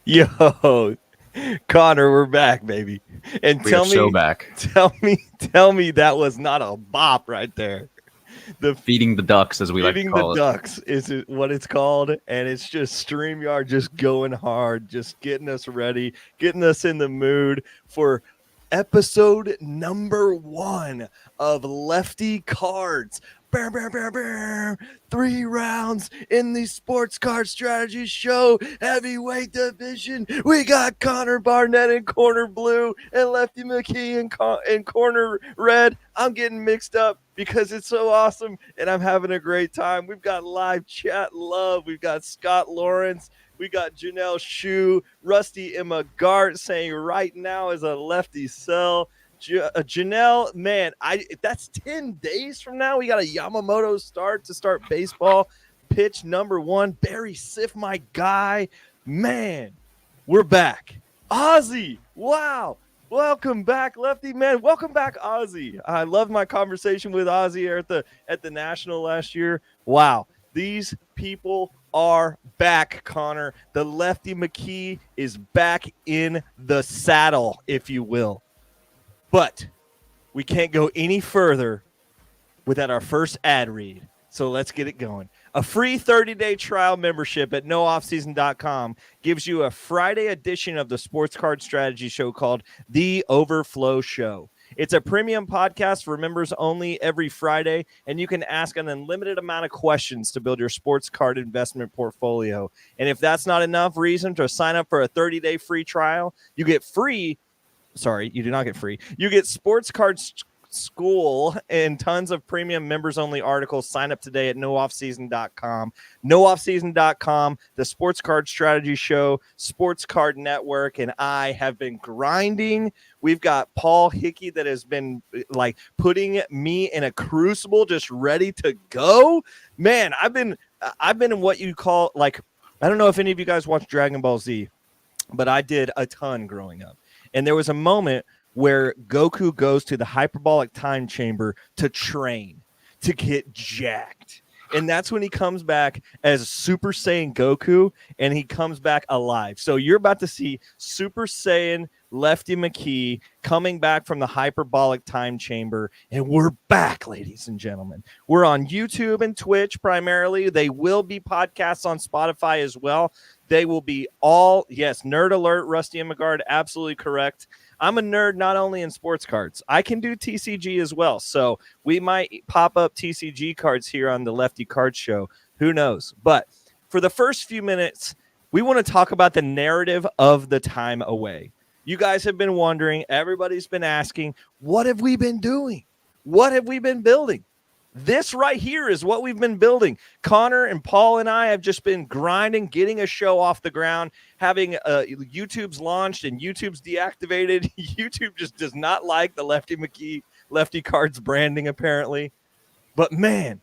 Yo, Connor, we're back, baby. And We are so back. tell me that was not a bop right there. The Feeding the ducks, as we like to Feeding the call it. Ducks is what it's called, and it's just StreamYard just going hard, just getting us ready, getting us in the mood for episode number 1 of Lefty Cards. Bam, bam, bam, bam. 3 rounds in the Sports Card Strategy Show heavyweight division. We got Connor Barnett in corner blue and Lefty McKee in corner red. I'm getting mixed up because it's so awesome and I'm having a great time. We've got live chat love. We've got Scott Lawrence. We got Janelle Shue, Rusty Emma Gart saying right now is a lefty sell. Janelle, man, that's 10 days from now. We got a Yamamoto start baseball. Pitch number 1. Barry Sif, my guy. Man, we're back. Ozzy, wow. Welcome back, Lefty, man. Welcome back, Ozzy. I love my conversation with Ozzy here at the National last year. Wow, these people are back, Connor. The Lefty McKee is back in the saddle, if you will. But we can't go any further without our first ad read. So let's get it going. A free 30-day trial membership at nooffseason.com gives you a Friday edition of the Sports Card Strategy Show called The Overflow Show. It's a premium podcast for members only every Friday, and you can ask an unlimited amount of questions to build your sports card investment portfolio. And if that's not enough reason to sign up for a 30-day free trial, you get free. Sorry, you do not get free. You get Sports Card School and tons of premium members-only articles. Sign up today at nooffseason.com. Nooffseason.com, the Sports Card Strategy Show, Sports Card Network, and I have been grinding. We've got Paul Hickey that has been like putting me in a crucible, just ready to go. Man, I've been in what you call like, I don't know if any of you guys watch Dragon Ball Z, but I did a ton growing up. And there was a moment where Goku goes to the hyperbolic time chamber to train, to get jacked. And that's when he comes back as Super Saiyan Goku, and he comes back alive. So you're about to see Super Saiyan Lefty McKee coming back from the hyperbolic time chamber, and we're back, ladies and gentlemen. We're on YouTube and Twitch primarily. They will be podcasts on Spotify as well. They will be all, yes, nerd alert, Rusty Emmegard, absolutely correct. I'm a nerd not only in sports cards. I can do TCG as well. So we might pop up TCG cards here on the Lefty Card Show. Who knows? But for the first few minutes, we want to talk about the narrative of the time away. You guys have been wondering, everybody's been asking, what have we been doing? What have we been building? This right here is what we've been building. Connor and Paul and I have just been grinding, getting a show off the ground, having YouTube's launched and YouTube's deactivated. YouTube just does not like the Lefty McKee, Lefty Cards branding, apparently. But man,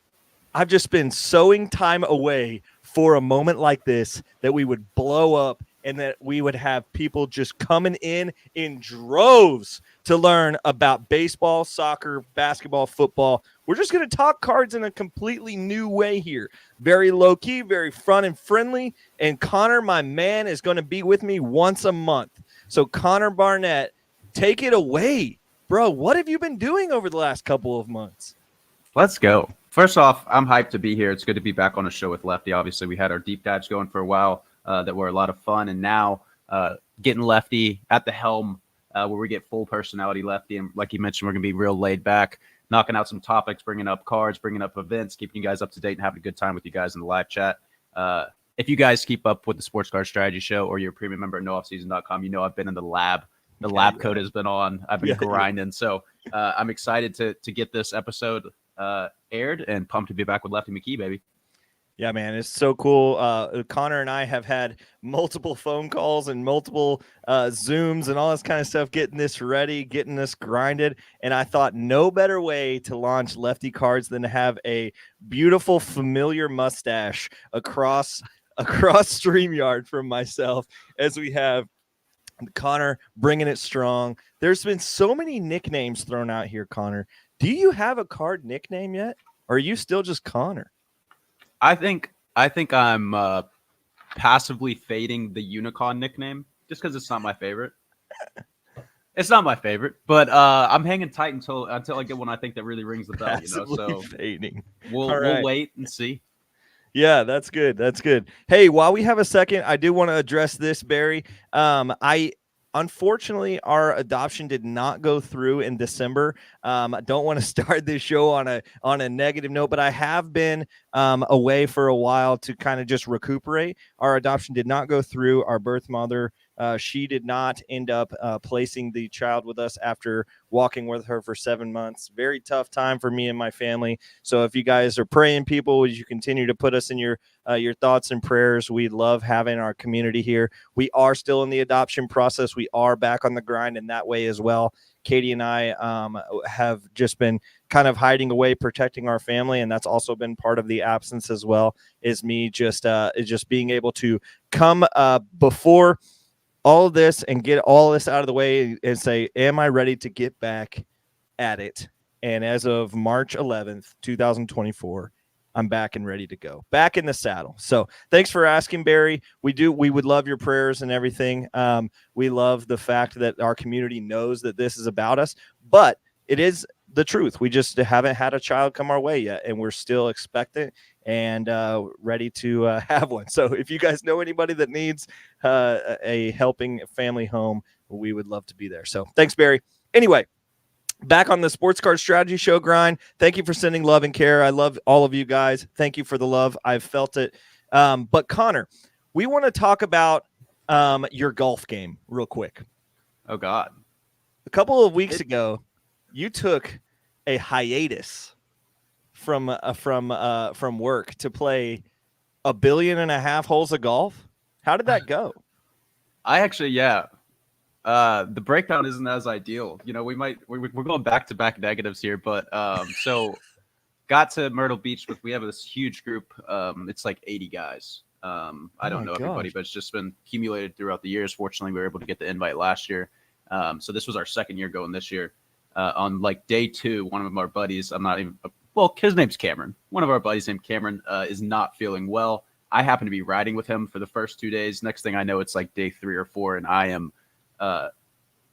I've just been sowing time away for a moment like this, that we would blow up and that we would have people just coming in droves to learn about baseball, soccer, basketball, football. We're just going to talk cards in a completely new way here. Very low-key, very fun and friendly. And Connor, my man, is going to be with me once a month. So Connor Barnett, take it away. Bro, what have you been doing over the last couple of months? Let's go. First off, I'm hyped to be here. It's good to be back on a show with Lefty. Obviously, we had our deep dives going for a while that were a lot of fun. And now getting Lefty at the helm where we get full personality Lefty. And like you mentioned, we're going to be real laid back, knocking out some topics, bringing up cards, bringing up events, keeping you guys up to date and having a good time with you guys in the live chat. If you guys keep up with the Sports Card Strategy Show or you're a premium member at nooffseason.com, you know I've been in the lab The lab coat has been on. I've been Yeah, grinding. So I'm excited to get this episode aired and pumped to be back with Lefty McKee, baby. Yeah, man, it's so cool. Connor and I have had multiple phone calls and multiple Zooms and all this kind of stuff, getting this ready, getting this grinded. And I thought no better way to launch Lefty Cards than to have a beautiful, familiar mustache across StreamYard from myself, as we have Connor bringing it strong. There's been so many nicknames thrown out here, Connor. Do you have a card nickname yet? Or are you still just Connor? I think I'm passively fading the Unicorn nickname just because it's not my favorite. It's not my favorite, but I'm hanging tight until I get one I think that really rings the bell. Passively So fading. We'll wait and see. Yeah, that's good. That's good. Hey, while we have a second, I do want to address this, Barry. Unfortunately, our adoption did not go through in December. I don't want to start this show on a negative note, but I have been away for a while to kind of just recuperate. Our adoption did not go through. Our birth mother, she did not end up placing the child with us after walking with her for 7 months. Very tough time for me and my family. So if you guys are praying people, would you continue to put us in your thoughts and prayers? We love having our community here. We are still in the adoption process. We are back on the grind in that way as well. Katie and I have just been kind of hiding away, protecting our family, and that's also been part of the absence as well, is me just being able to come before all of this and get all this out of the way and say, am I ready to get back at it? And as of March 11th, 2024, I'm back and ready to go, back in the saddle. So thanks for asking, Barry. We would love your prayers and everything. We love the fact that our community knows that this is about us, but it is the truth. We just haven't had a child come our way yet, and we're still expectant and ready to have one. So if you guys know anybody that needs a helping family home, we would love to be there. So thanks, Barry. Anyway, back on the Sports Card Strategy Show grind. Thank you for sending love and care. I love all of you guys. Thank you for the love. I've felt it. But Connor, we want to talk about your golf game real quick. Oh God. A couple of weeks ago, you took a hiatus from work to play 1.5 billion holes of golf. How did that go? I actually, yeah. The breakdown isn't as ideal. We're going back-to-back negatives here, but so got to Myrtle Beach we have this huge group. It's like 80 guys. I don't know everybody, but it's just been accumulated throughout the years. Fortunately, we were able to get the invite last year. So this was our second year going this year. On like day 2, one of our buddies, his name's Cameron. One of our buddies named Cameron is not feeling well. I happen to be riding with him for the first 2 days. Next thing I know, it's like day 3 or 4, and I am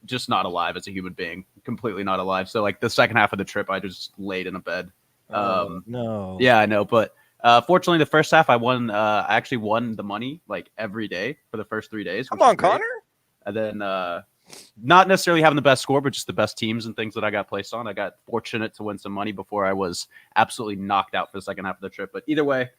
just not alive as a human being, completely not alive. So like the second half of the trip, I just laid in a bed. No. Yeah, I know. But fortunately, the first half I won. I actually won the money like every day for the first 3 days. Come on, Connor. And then not necessarily having the best score, but just the best teams and things that I got placed on. I got fortunate to win some money before I was absolutely knocked out for the second half of the trip. But either way,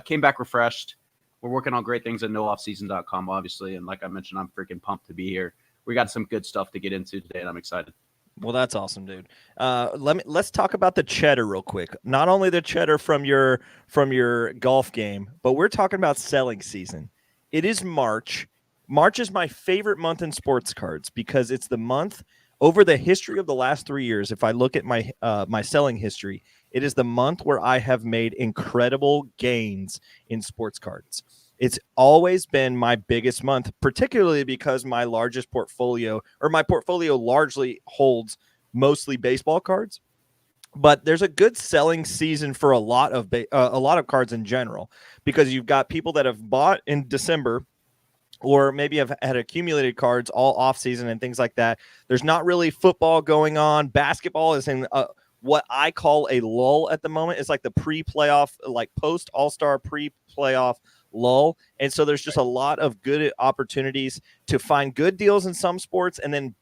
came back refreshed. We're working on great things at nooffseason.com, obviously. And like I mentioned, I'm freaking pumped to be here. We got some good stuff to get into today, and I'm excited. Well, that's awesome, dude. Let's talk about the cheddar real quick. Not only the cheddar from your golf game, but we're talking about selling season. It is March. March is my favorite month in sports cards because it's the month over the history of the last 3 years. If I look at my my selling history, it is the month where I have made incredible gains in sports cards. It's always been my biggest month, particularly because my portfolio largely holds mostly baseball cards. But there's a good selling season for a lot of cards in general, because you've got people that have bought in December or maybe have had accumulated cards all off season and things like that. There's not really football going on. Basketball is in what I call a lull at the moment. It's like the pre-playoff, like post All-Star pre-playoff lull. And so there's just a lot of good opportunities to find good deals in some sports and then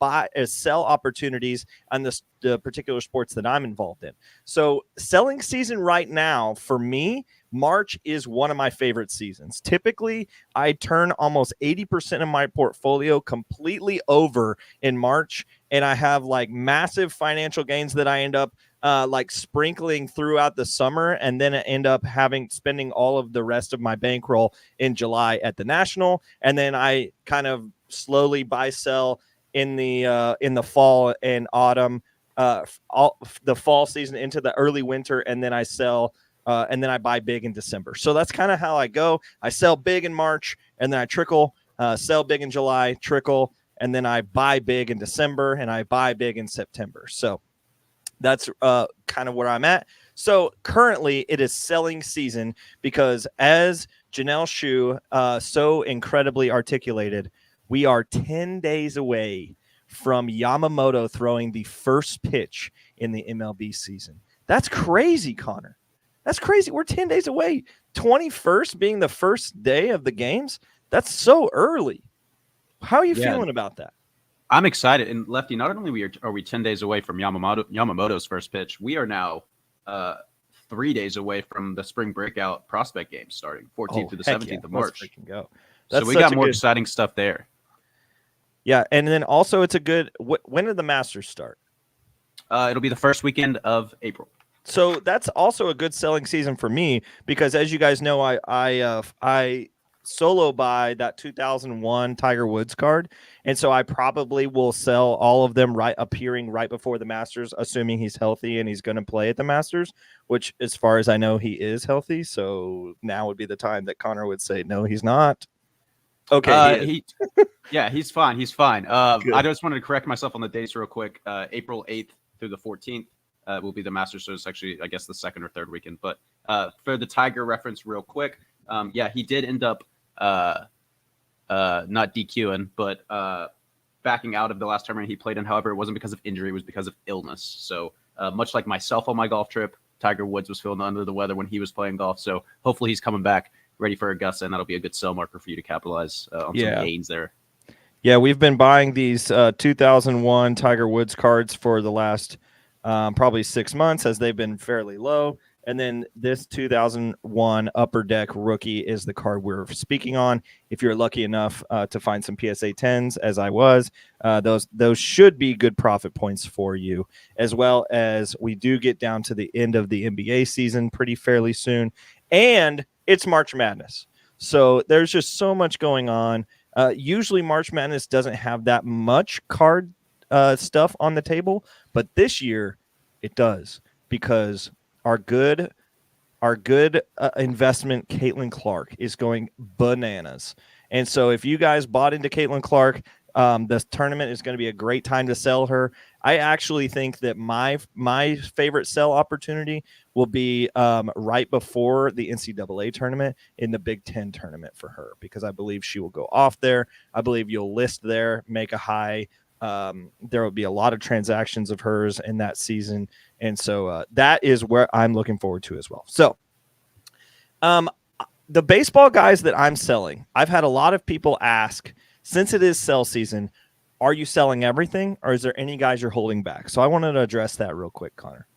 sell opportunities on the particular sports that I'm involved in. So selling season right now for me, March is one of my favorite seasons. Typically, I turn almost 80% of my portfolio completely over in March, and I have like massive financial gains that I end up like sprinkling throughout the summer, and then I end up spending all of the rest of my bankroll in July at the National, and then I kind of slowly buy sell in the fall and autumn, the fall season into the early winter, and then I sell. And then I buy big in December. So that's kind of how I go. I sell big in March, and then I trickle, sell big in July, trickle, and then I buy big in December, and I buy big in September. So that's kind of where I'm at. So currently it is selling season because, as Janelle Shu so incredibly articulated, we are 10 days away from Yamamoto throwing the first pitch in the MLB season. That's crazy, Connor. That's crazy. We're 10 days away. 21st being the first day of the games. That's so early. How are you feeling about that? I'm excited. And Lefty, not only are we 10 days away from Yamamoto's first pitch, we are now 3 days away from the spring breakout prospect games starting 14th through the 17th of March. Let's freaking go. So we got more exciting stuff there. Yeah, and then also it's a good – when did the Masters start? It'll be the first weekend of April. So that's also a good selling season for me because, as you guys know, I solo buy that 2001 Tiger Woods card, and so I probably will sell all of them appearing right before the Masters, assuming he's healthy and he's going to play at the Masters, which, as far as I know, he is healthy. So now would be the time that Connor would say, no, he's not. Okay. He's fine. He's fine. I just wanted to correct myself on the dates real quick. April 8th through the 14th. Will be the Masters, so it's actually, I guess, the second or third weekend. But for the Tiger reference real quick, he did end up not DQing, but backing out of the last tournament he played in. However, it wasn't because of injury, it was because of illness. So much like myself on my golf trip, Tiger Woods was feeling under the weather when he was playing golf. So hopefully he's coming back ready for Augusta, and that'll be a good sell marker for you to capitalize on some gains there. Yeah, we've been buying these 2001 Tiger Woods cards for the last probably 6 months as they've been fairly low. And then this 2001 Upper Deck rookie is the card we're speaking on. If you're lucky enough to find some PSA 10s, as I was, those should be good profit points for you, as well as we do get down to the end of the NBA season pretty fairly soon. And it's March Madness. So there's just so much going on. Usually March Madness doesn't have that much card stuff on the table, but this year it does, because our good investment, Caitlin Clark, is going bananas. And so if you guys bought into Caitlin Clark, this tournament is going to be a great time to sell her. I actually think that my favorite sell opportunity will be right before the NCAA tournament in the Big Ten tournament for her, because I believe she will go off there. I believe you'll list there, make a high. There will be a lot of transactions of hers in that season. And so that is where I'm looking forward to as well. So the baseball guys that I'm selling, I've had a lot of people ask, since it is sell season, are you selling everything, or is there any guys you're holding back? So I wanted to address that real quick, Connor.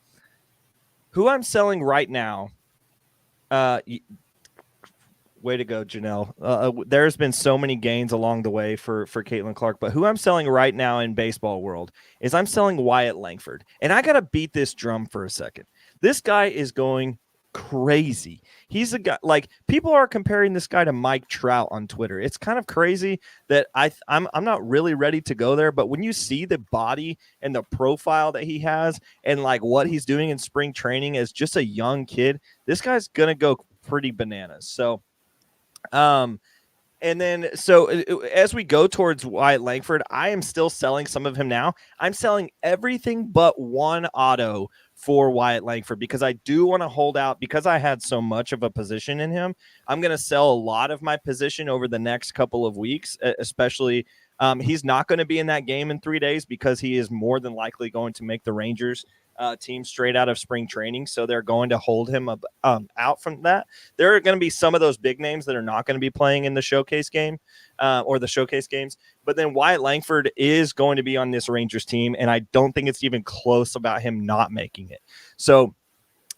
Who I'm selling right now, way to go, Janelle. There's been so many gains along the way for Caitlin Clark, but who I'm selling right now in baseball world is I'm selling Wyatt Langford. And I got to beat this drum for a second. This guy is going crazy. He's a guy, like, people are comparing this guy to Mike Trout on Twitter. It's kind of crazy that I'm not really ready to go there, but when you see the body and the profile that he has and like what he's doing in spring training as just a young kid, this guy's going to go pretty bananas. So and then, so as we go towards Wyatt Langford, I am still selling some of him now. I'm selling everything but one auto for Wyatt Langford, because I do want to hold out, because I had so much of a position in him. I'm going to sell a lot of my position over the next couple of weeks, especially He's not going to be in that game in 3 days because he is more than likely going to make the Rangers team straight out of spring training. So they're going to hold him out from that. There are going to be some of those big names that are not going to be playing in the showcase game or the showcase games. But then Wyatt Langford is going to be on this Rangers team, and I don't think it's even close about him not making it. So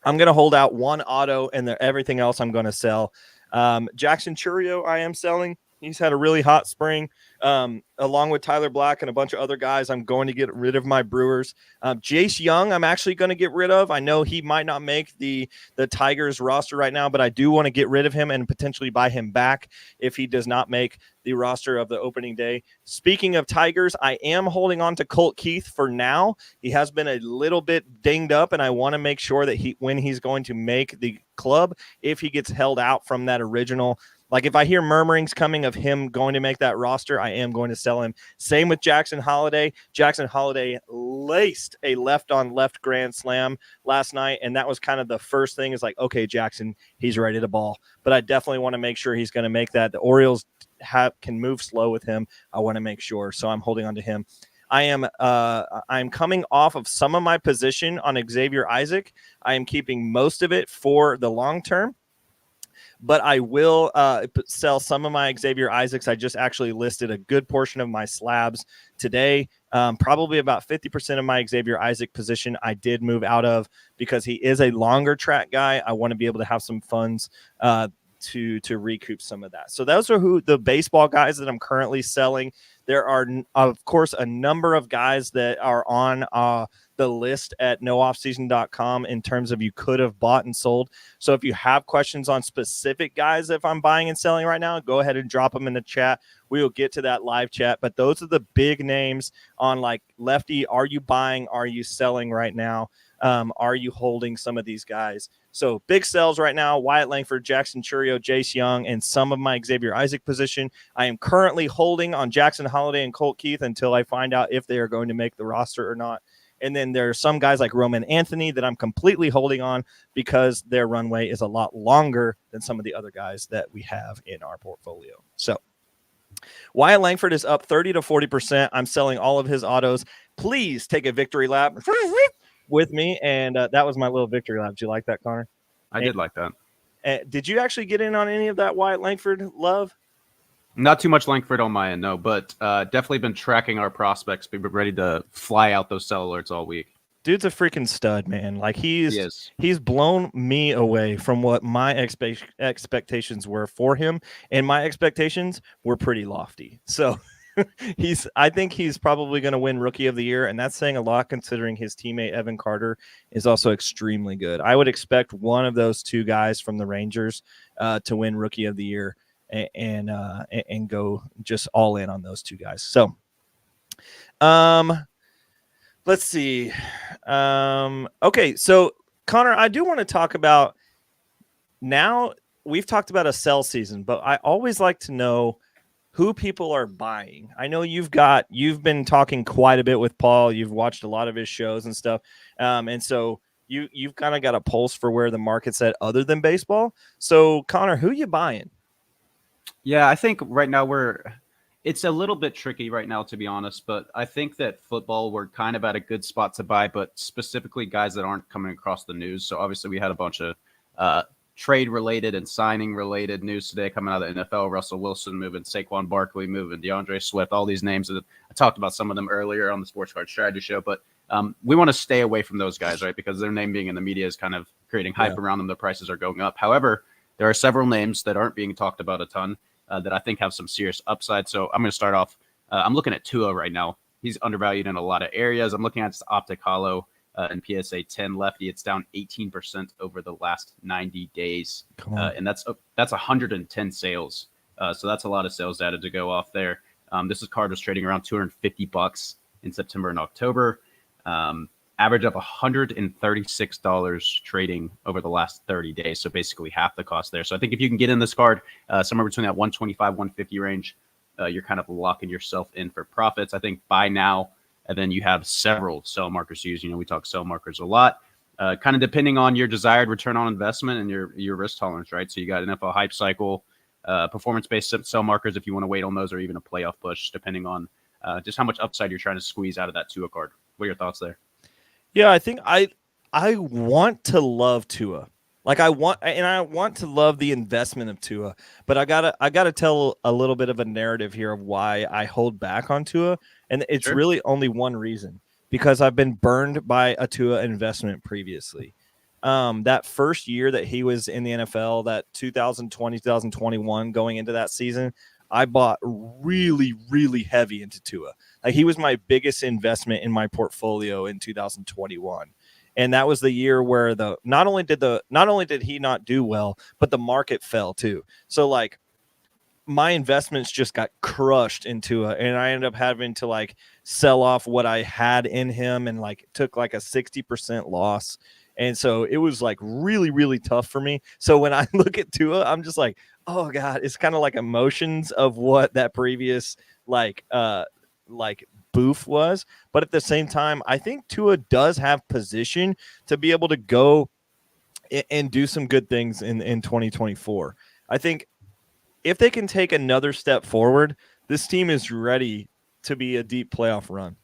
I'm going to hold out one auto, and everything else I'm going to sell. Jackson Chourio I am selling. He's had a really hot spring, along with Tyler Black and a bunch of other guys. I'm going to get rid of my Brewers. Jace Young, I'm actually going to get rid of. I know he might not make the Tigers roster right now, but I do want to get rid of him and potentially buy him back if he does not make the roster of the opening day. Speaking of Tigers, I am holding on to Colt Keith for now. He has been a little bit dinged up, and I want to make sure that when he's going to make the club, if he gets held out from that original. Like if I hear murmurings coming of him going to make that roster, I am going to sell him. Same with Jackson Holiday. Jackson Holiday laced a left-on-left grand slam last night, and that was kind of the first thing is like, okay, Jackson, he's ready to ball. But I definitely want to make sure he's going to make that. The Orioles can move slow with him. I want to make sure, so I'm holding on to him. I'm coming off of some of my position on Xavier Isaac. I am keeping most of it for the long term. But I will sell some of my Xavier Isaacs. I just actually listed a good portion of my slabs today. Probably about 50% of my Xavier Isaac position I did move out of because he is a longer track guy. I want to be able to have some funds to recoup some of that. So those are the baseball guys that I'm currently selling. There are, of course, a number of guys that are on the list at nooffseason.com in terms of you could have bought and sold. So if you have questions on specific guys, if I'm buying and selling right now, go ahead and drop them in the chat. We will get to that live chat. But those are the big names on like Lefty. Are you buying? Are you selling right now? Are you holding some of these guys? So big sells right now, Wyatt Langford, Jackson Chourio, Jace Young, and some of my Xavier Isaac position. I am currently holding on Jackson Holiday and Colt Keith until I find out if they are going to make the roster or not. And then there are some guys like Roman Anthony that I'm completely holding on because their runway is a lot longer than some of the other guys that we have in our portfolio. So Wyatt Langford is up 30 to 40%. I'm selling all of his autos. Please take a victory lap with me, and that was my little victory lap. Did you like that, Connor? I did like that. Did you actually get in on any of that Wyatt Langford love? Not too much Langford on my end, no, but definitely been tracking our prospects. Been ready to fly out those sell alerts all week. Dude's a freaking stud, man. Like he's blown me away from what my expectations were for him, and my expectations were pretty lofty. So I think he's probably going to win Rookie of the Year, and that's saying a lot considering his teammate Evan Carter is also extremely good. I would expect one of those two guys from the Rangers to win Rookie of the Year and go just all in on those two guys. So, let's see. Okay, so Connor, I do want to talk about now. We've talked about a sell season, but I always like to know who people are buying. I know you've been talking quite a bit with Paul. You've watched a lot of his shows and stuff. And so you've kind of got a pulse for where the market's at other than baseball. So Connor, who you buying? Yeah, I think right now it's a little bit tricky right now, to be honest, but I think that football, we're kind of at a good spot to buy, but specifically guys that aren't coming across the news. So obviously we had a bunch of trade-related and signing-related news today coming out of the NFL. Russell Wilson moving, Saquon Barkley moving, DeAndre Swift, all these names. I talked about some of them earlier on the Sports Card Strategy Show, but we want to stay away from those guys, right? Because their name being in the media is kind of creating hype around them. The prices are going up. However, there are several names that aren't being talked about a ton that I think have some serious upside. So I'm going to start off. I'm looking at Tua right now. He's undervalued in a lot of areas. I'm looking at his Optic Hollow and PSA 10 Lefty. It's down 18% over the last 90 days. And that's 110 sales. So that's a lot of sales data to go off there. This card was trading around $250 in September and October. Average of $136 trading over the last 30 days. So basically half the cost there. So I think if you can get in this card somewhere between that 125, 150 range, you're kind of locking yourself in for profits. I think buy now, and then you have several sell markers to use. We talk sell markers a lot, kind of depending on your desired return on investment and your risk tolerance, right? So you got NFL hype cycle, performance-based sell markers if you want to wait on those, or even a playoff push, depending on just how much upside you're trying to squeeze out of that Tua card. What are your thoughts there? Yeah, I think I want to love Tua. Like I want to love the investment of Tua, but I gotta tell a little bit of a narrative here of why I hold back on Tua, and it's Sure. really only one reason, because I've been burned by a Tua investment previously. That first year that he was in the NFL, that 2020, 2021, going into that season, I bought really, really heavy into Tua. Like he was my biggest investment in my portfolio in 2021. And that was the year where not only did he not do well, but the market fell too. So like my investments just got crushed into it, and I ended up having to like sell off what I had in him, and like took like a 60% loss. And so it was like really, really tough for me. So when I look at Tua, I'm just like, oh God, it's kind of like emotions of what that previous like boof was. But at the same time, I think Tua does have position to be able to go and do some good things in 2024. I think if they can take another step forward, this team is ready to be a deep playoff run.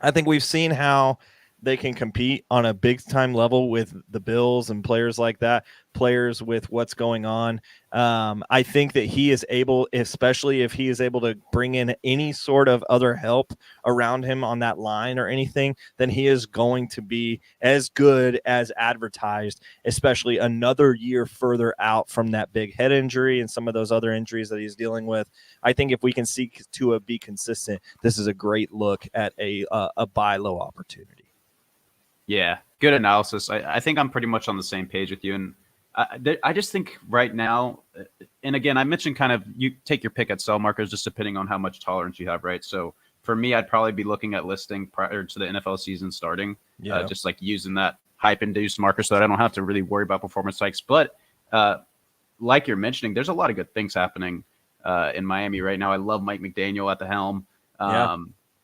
I think we've seen how they can compete on a big time level with the Bills and players like that, players with what's going on. I think that he is able, especially if he is able to bring in any sort of other help around him on that line or anything, then he is going to be as good as advertised, especially another year further out from that big head injury and some of those other injuries that he's dealing with. I think if we can seek to be consistent, this is a great look at a buy low opportunity. Yeah, good analysis. I think I'm pretty much on the same page with you. And I just think right now, and again, I mentioned kind of you take your pick at sell markers just depending on how much tolerance you have, right? So for me, I'd probably be looking at listing prior to the NFL season starting, just like using that hype-induced marker so that I don't have to really worry about performance spikes. But like you're mentioning, there's a lot of good things happening in Miami right now. I love Mike McDaniel at the helm.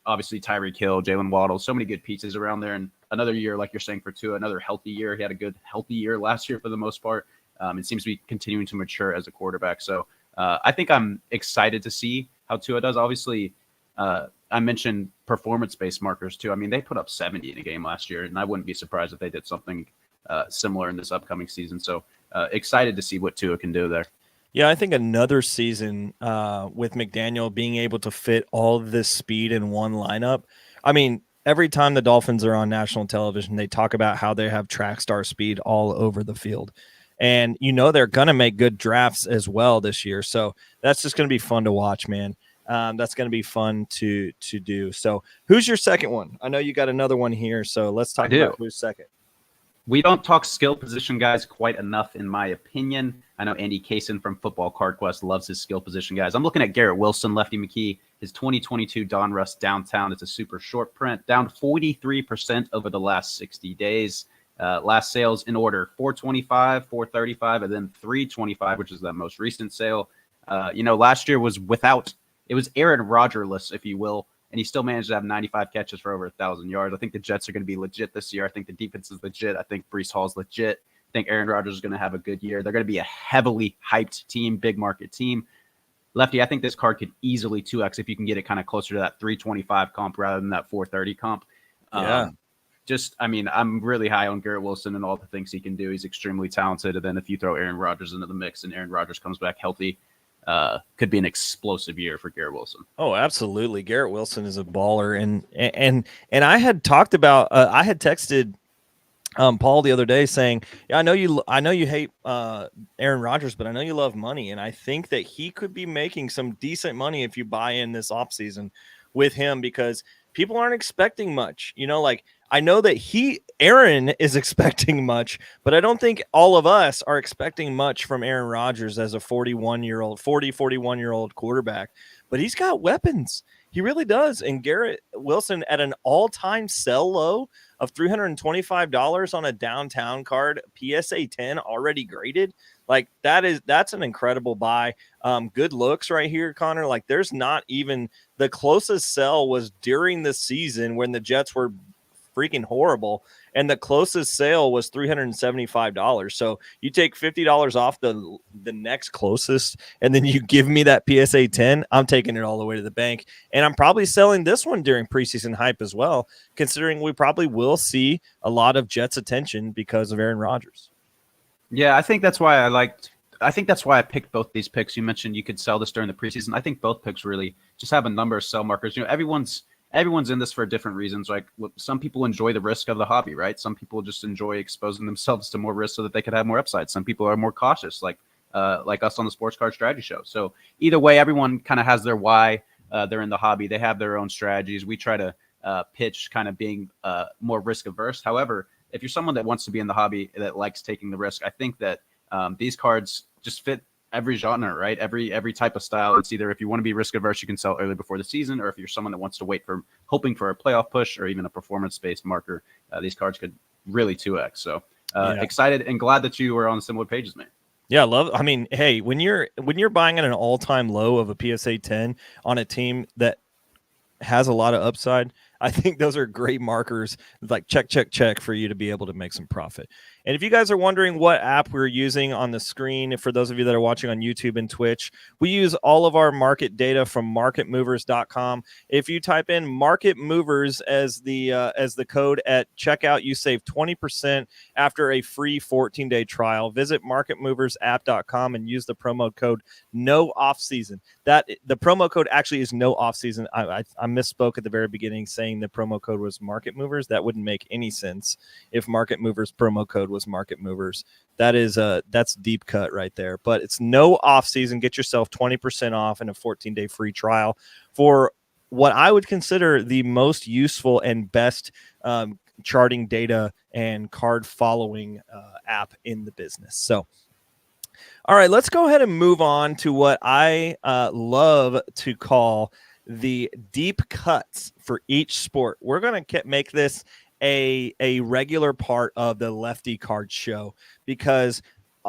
Obviously, Tyreek Hill, Jalen Waddle, so many good pieces around there. And another year, like you're saying, for Tua, another healthy year. He had a good, healthy year last year for the most part. It seems to be continuing to mature as a quarterback. So I think I'm excited to see how Tua does. Obviously, I mentioned performance-based markers too. I mean, they put up 70 in a game last year, and I wouldn't be surprised if they did something similar in this upcoming season. So excited to see what Tua can do there. Yeah, I think another season with McDaniel being able to fit all of this speed in one lineup. I mean, every time the Dolphins are on national television, they talk about how they have track star speed all over the field. And they're going to make good drafts as well this year. So that's just going to be fun to watch, man. That's going to be fun to do. So who's your second one? I know you got another one here. So let's talk about who's second. We don't talk skill position guys quite enough, in my opinion. I know Andy Kaysen from Football Card Quest loves his skill position guys. I'm looking at Garrett Wilson, Lefty McKee, his 2022 Donruss downtown. It's a super short print, down 43% over the last 60 days. Last sales in order, 425, 435, and then 325, which is that most recent sale. Last year was it was Aaron Rodgers-less, if you will, and he still managed to have 95 catches for over 1,000 yards. I think the Jets are going to be legit this year. I think the defense is legit. I think Breece Hall's legit. I think Aaron Rodgers is going to have a good year. They're going to be a heavily hyped team, big market team. Lefty, I think this card could easily 2x if you can get it kind of closer to that 325 comp rather than that 430 comp. I'm really high on Garrett Wilson and all the things he can do. He's extremely talented. And then if you throw Aaron Rodgers into the mix and Aaron Rodgers comes back healthy, could be an explosive year for Garrett Wilson. Oh, absolutely. Garrett Wilson is a baller. And I had talked about, I had texted Paul the other day saying, yeah, I know you hate Aaron Rodgers, but I know you love money. And I think that he could be making some decent money if you buy in this offseason with him, because people aren't expecting much, I know that Aaron is expecting much, but I don't think all of us are expecting much from Aaron Rodgers as a 41-year-old quarterback, but he's got weapons. He really does. And Garrett Wilson at an all-time sell low of $325 on a downtown card, PSA 10 already graded. Like that's an incredible buy. Good looks right here, Connor. Like there's not even the closest sell was during the season when the Jets were freaking horrible. And the closest sale was $375. So you take $50 off the next closest, and then you give me that PSA 10. I'm taking it all the way to the bank. And I'm probably selling this one during preseason hype as well, considering we probably will see a lot of Jets attention because of Aaron Rodgers. Yeah, I think that's why I picked both these picks. You mentioned you could sell this during the preseason. I think both picks really just have a number of sell markers. Everyone's in this for different reasons. Like some people enjoy the risk of the hobby, right? Some people just enjoy exposing themselves to more risk so that they could have more upside. Some people are more cautious, like us on the Sports Card Strategy Show. So either way, everyone kind of has their why they're in the hobby. They have their own strategies. We try to pitch kind of being more risk averse. However, if you're someone that wants to be in the hobby that likes taking the risk, I think that these cards just fit every genre, right? Every type of style. It's either if you want to be risk averse, you can sell early before the season, or if you're someone that wants to wait for hoping for a playoff push or even a performance based marker, these cards could really 2x. So excited and glad that you were on similar pages, man. Yeah, I mean, hey, when you're buying at an all-time low of a PSA 10 on a team that has a lot of upside, I think those are great markers, like check for you to be able to make some profit. And if you guys are wondering what app we're using on the screen, for those of you that are watching on YouTube and Twitch, we use all of our market data from marketmovers.com. If you type in market movers as the code at checkout, you save 20% after a free 14-day trial. Visit marketmoversapp.com and use the promo code no off season. That the promo code actually is no off season. I misspoke at the very beginning saying the promo code was market movers. That wouldn't make any sense if market movers promo code was market movers. That's deep cut right there. But it's no off season. Get yourself 20% off and a 14-day free trial for what I would consider the most useful and best charting data and card following app in the business. So all right, let's go ahead and move on to what I love to call the deep cuts for each sport. We're going to make this a regular part of the Lefty Cards show, because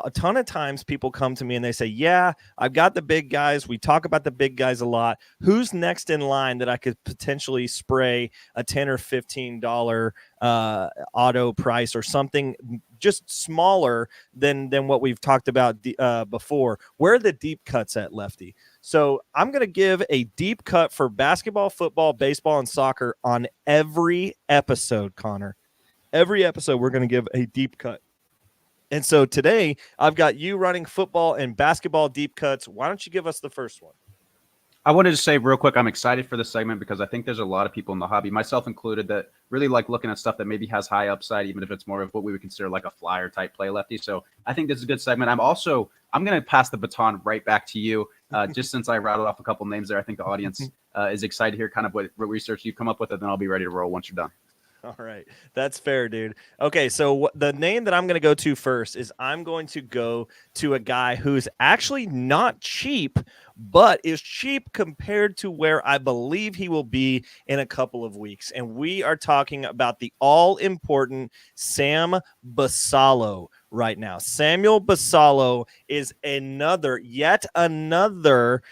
a ton of times people come to me and they say, yeah, I've got the big guys. We talk about the big guys a lot. Who's next in line that I could potentially spray a $10 or $15 auto price or something just smaller than what we've talked about before? Where are the deep cuts at, Lefty? So I'm going to give a deep cut for basketball, football, baseball, and soccer on every episode, Connor. Every episode, we're going to give a deep cut. And so today, I've got you running football and basketball deep cuts. Why don't you give us the first one? I wanted to say real quick, I'm excited for this segment because I think there's a lot of people in the hobby, myself included, that really like looking at stuff that maybe has high upside, even if it's more of what we would consider like a flyer type play, Lefty. So I think this is a good segment. I'm going to pass the baton right back to you. Just since I rattled off a couple names there, I think the audience is excited to hear kind of what research you've come up with, and then I'll be ready to roll once you're done. All right. That's fair, dude. Okay, so the name that I'm going to go to first is I'm going to go to a guy who's actually not cheap, but is cheap compared to where I believe he will be in a couple of weeks. And we are talking about the all-important Sam Basallo right now. Samuel Basallo is yet another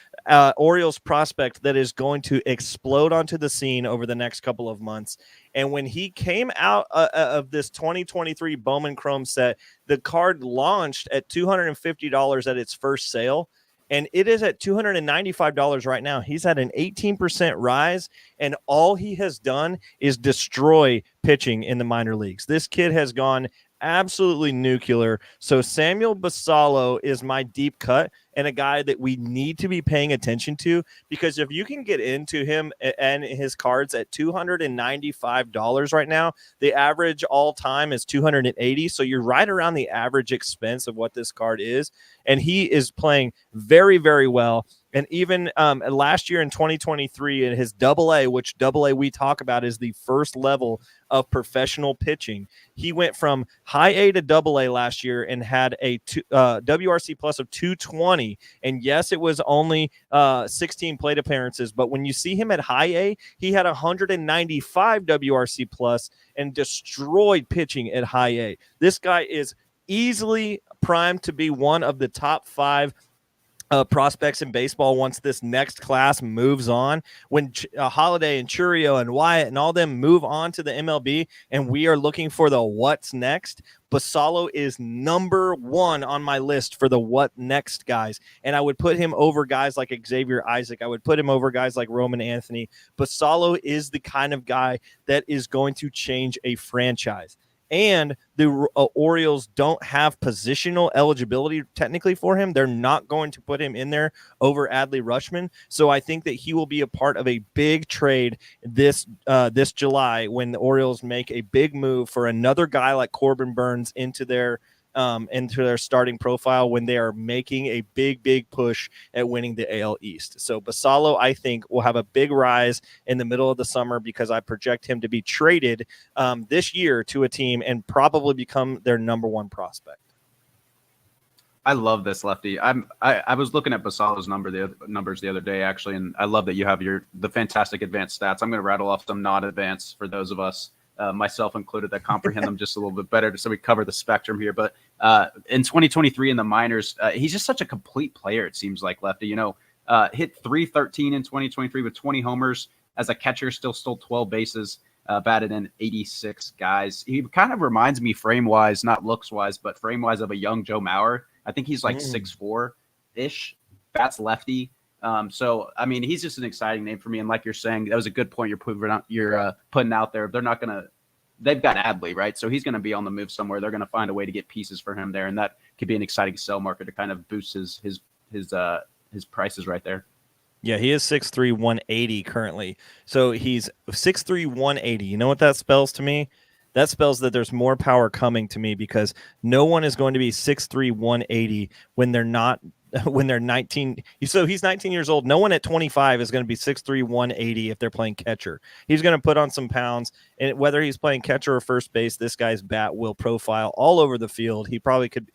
Orioles prospect that is going to explode onto the scene over the next couple of months. And when he came out of this 2023 Bowman Chrome set, the card launched at $250 at its first sale, and it is at $295 right now. He's had an 18% rise, and all he has done is destroy pitching in the minor leagues. This kid has gone absolutely nuclear. So Samuel Basallo is my deep cut, and a guy that we need to be paying attention to, because if you can get into him and his cards at $295 right now, the average all time is $280. So you're right around the average expense of what this card is. And he is playing very, very well. And even last year in 2023 in his AA, which AA we talk about is the first level of professional pitching, he went from high A to AA last year and had a WRC plus of 220. And yes, it was only 16 plate appearances, but when you see him at high A, he had 195 WRC plus and destroyed pitching at high A. This guy is easily primed to be one of the top 5 prospects in baseball once this next class moves on. When Holiday and Churio and Wyatt and all them move on to the MLB, and we are looking for the what's next, Basallo is number one on my list for the what next guys. And I would put him over guys like Xavier Isaac. I would put him over guys like Roman Anthony. Basallo is the kind of guy that is going to change a franchise. And the Orioles don't have positional eligibility technically for him. They're not going to put him in there over Adley Rutschman. So I think that he will be a part of a big trade this July when the Orioles make a big move for another guy like Corbin Burns into their starting profile when they are making a big push at winning the AL East. So Basallo, I think, will have a big rise in the middle of the summer because I project him to be traded this year to a team and probably become their number one prospect. I love this, Lefty. I was looking at Basallo's numbers the other day, actually, and I love that you have the fantastic advanced stats. I'm going to rattle off some not advanced for those of us, myself included, that comprehend them just a little bit better, so we cover the spectrum here. But in 2023 in the minors, he's just such a complete player, it seems like, Lefty. Hit 313 in 2023 with 20 homers. As a catcher, still stole 12 bases, batted in 86 guys. He kind of reminds me frame-wise, not looks-wise, but frame-wise of a young Joe Mauer. I think he's like 6'4"-ish, bats lefty. So, I mean, he's just an exciting name for me. And like you're saying, that was a good point you're putting out there. They're not going to – they've got Adley, right? So he's going to be on the move somewhere. They're going to find a way to get pieces for him there, and that could be an exciting sell market to kind of boost his prices right there. Yeah, he is 6'3", 180 currently. So he's 6'3", 180. You know what that spells to me? That spells that there's more power coming to me because no one is going to be 6'3", 180 when they're not when they're 19. So he's 19 years old. No one at 25 is going to be 6'3", 180 if they're playing catcher. He's going to put on some pounds, and whether he's playing catcher or first base, this guy's bat will profile all over the field. He could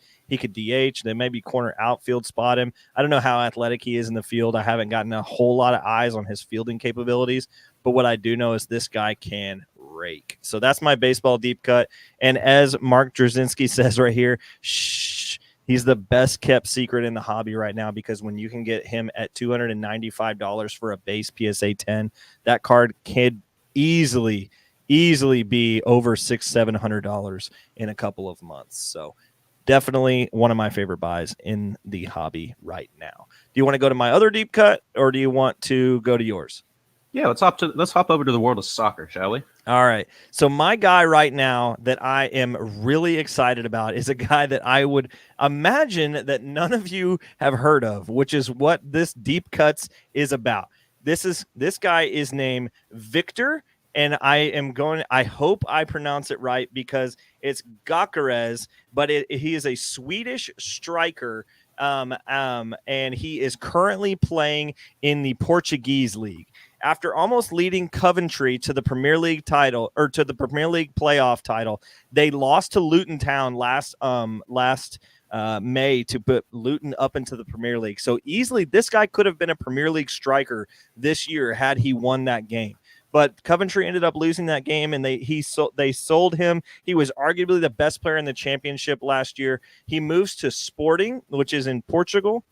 DH. They maybe corner outfield spot him. I don't know how athletic he is in the field. I haven't gotten a whole lot of eyes on his fielding capabilities, but what I do know is this guy can rake. So that's my baseball deep cut. And as Mark Drzezinski says right here, he's the best kept secret in the hobby right now, because when you can get him at $295 for a base PSA 10, that card could easily be over $600-700 in a couple of months. So definitely one of my favorite buys in the hobby right now. Do you want to go to my other deep cut, or do you want to go to yours? Yeah, let's hop over to the world of soccer, shall we? All right. So my guy right now that I am really excited about is a guy that I would imagine that none of you have heard of, which is what this deep cuts is about. This guy is named Victor, and I hope I pronounce it right because it's Gyökeres, but he is a Swedish striker, and he is currently playing in the Portuguese league. After almost leading Coventry to the Premier League title, or to the Premier League playoff title, they lost to Luton Town last May to put Luton up into the Premier League. So easily, this guy could have been a Premier League striker this year had he won that game. But Coventry ended up losing that game, and they sold him. He was arguably the best player in the championship last year. He moves to Sporting, which is in Portugal,